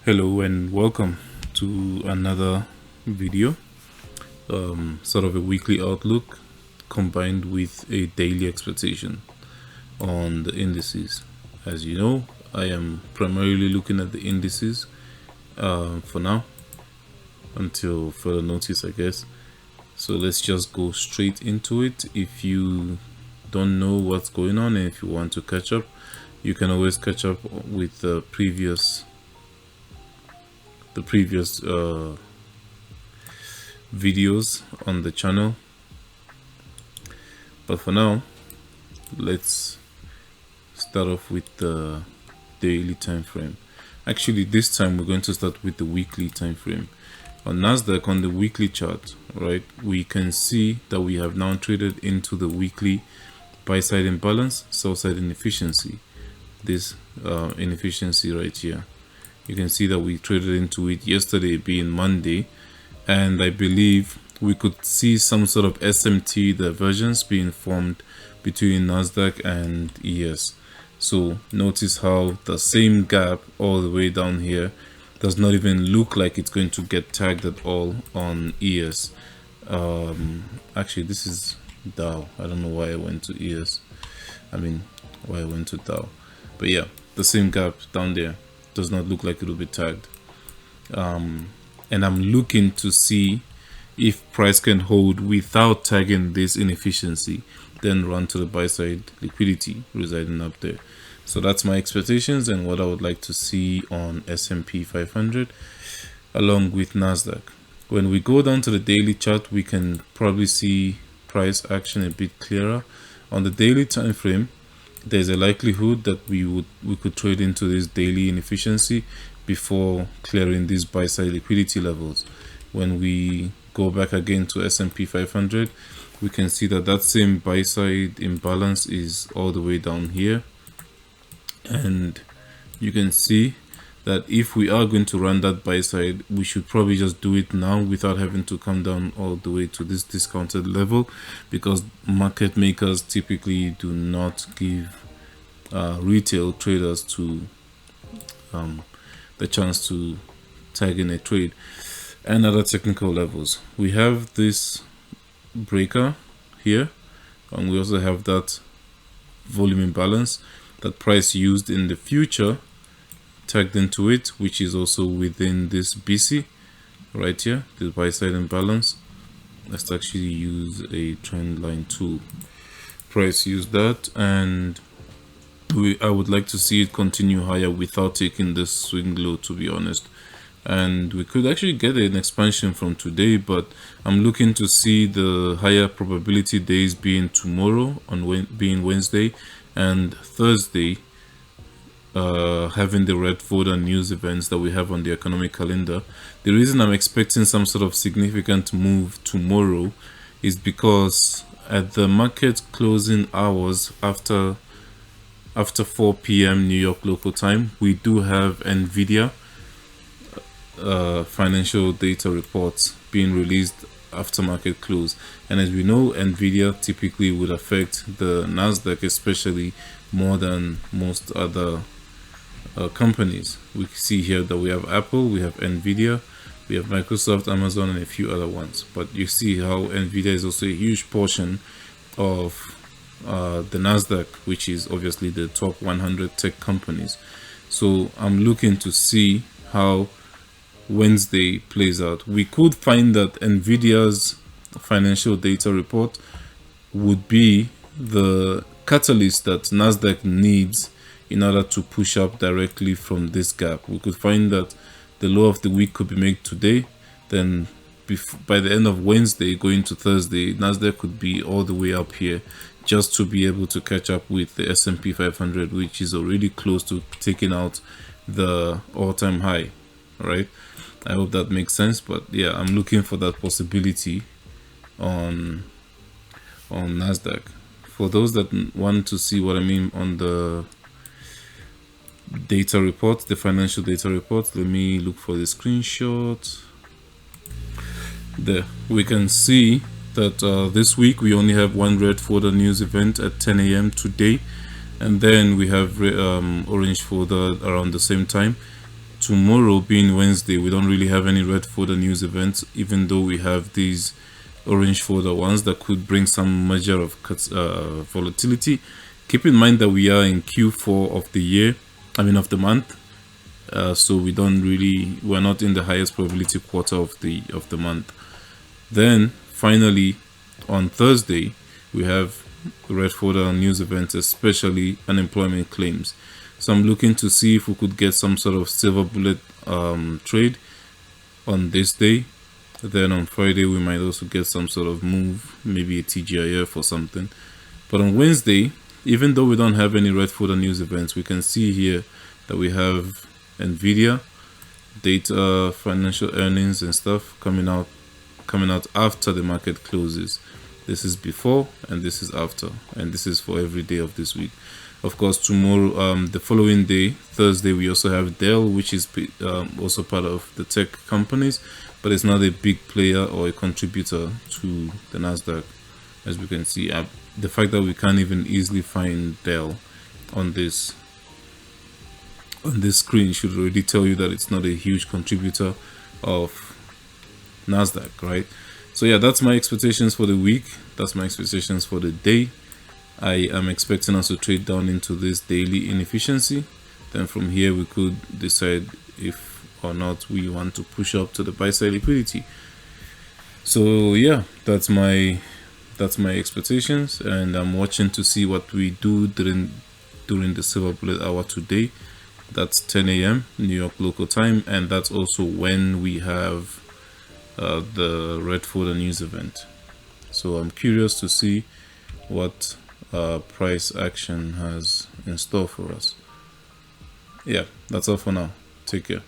Hello and welcome to another video, sort of a weekly outlook combined with a daily expectation on the indices. As you know, I am primarily looking at the indices for now until further notice, I guess. So let's just go straight into it. If you don't know what's going on and if you want to catch up, you can always catch up with the previous videos on the channel. But for now, let's start off with the daily time frame. Actually, this time we're going to start with the weekly time frame. On NASDAQ, on the weekly chart, right, we can see that we have now traded into the weekly buy side imbalance, sell side inefficiency. This inefficiency right here, you can see that we traded into it yesterday being Monday, and I believe we could see some sort of SMT divergence being formed between NASDAQ and ES. So notice how the same gap all the way down here does not even look like it's going to get tagged at all on ES. Actually, this is Dow. I don't know why I went to ES. Why I went to Dow. But yeah, the same gap down there does not look like it will be tagged. And I'm looking to see if price can hold without tagging this inefficiency, then run to the buy side liquidity residing up there. So that's my expectations and what I would like to see on S&P 500 along with NASDAQ. When we go down to the daily chart, we can probably see price action a bit clearer. On the daily time frame, there's a likelihood that we could trade into this daily inefficiency before clearing these buy side liquidity levels. When we go back again to S&P 500, we can see that that same buy side imbalance is all the way down here, and you can see that if we are going to run that buy side, we should probably just do it now without having to come down all the way to this discounted level, because market makers typically do not give retail traders to the chance to tag in a trade. And other technical levels, we have this breaker here, and we also have that volume imbalance that price used in the future tagged into it, which is also within this BC right here, the buy side imbalance. Let's actually use a trend line tool. Price used that, and I would like to see it continue higher without taking this swing low, to be honest. And we could actually get an expansion from today, but I'm looking to see the higher probability days being tomorrow, being Wednesday, and Thursday, having the red folder news events that we have on the economic calendar. The reason I'm expecting some sort of significant move tomorrow is because at the market closing hours after 4 p.m. New York local time, we do have NVIDIA financial data reports being released after market close, and as we know, NVIDIA typically would affect the NASDAQ especially more than most other companies. We see here that we have Apple, we have NVIDIA, we have Microsoft, Amazon, and a few other ones, but you see how NVIDIA is also a huge portion of the NASDAQ, which is obviously the top 100 tech companies. So I'm looking to see how Wednesday plays out. We could find that NVIDIA's financial data report would be the catalyst that NASDAQ needs in order to push up directly from this gap. We could find that the low of the week could be made today, then by the end of Wednesday going to Thursday, NASDAQ could be all the way up here just to be able to catch up with the S&P 500, which is already close to taking out the all-time high. Right, I hope that makes sense. But yeah, I'm looking for that possibility on NASDAQ. For those that want to see what I mean on the data report, the financial data report, let me look for the screenshot. There we can see that this week we only have one red folder news event at 10 a.m. today, and then we have orange folder around the same time. tomorrow being Wednesday, we don't really have any red folder news events, even though we have these orange folder ones that could bring some measure of volatility. Keep in mind that we are in Q4 of the year, of the month, so we're not in the highest probability quarter of the month. Then finally on Thursday we have red folder news events, especially unemployment claims. So I'm looking to see if we could get some sort of silver bullet trade on this day. Then on Friday we might also get some sort of move, maybe a TGIF or something. But on Wednesday, even though we don't have any red folder news events, we can see here that we have Nvidia data, financial earnings and stuff coming out after the market closes. This is before and this is after, and this is for every day of this week. Of course, tomorrow, the following day, Thursday, we also have Dell, which is also part of the tech companies, but it's not a big player or a contributor to the NASDAQ. As we can see, the fact that we can't even easily find Dell on this screen should already tell you that it's not a huge contributor of NASDAQ, right? So yeah, that's my expectations for the week. That's my expectations for the day. I am expecting us to trade down into this daily inefficiency. Then from here we could decide if or not we want to push up to the buy side liquidity. So yeah, that's my expectations, and I'm watching to see what we do during the silver bullet hour today. That's 10 a.m. New York local time, and that's also when we have the red folder news event. So I'm curious to see what price action has in store for us. Yeah, that's all for now. Take care.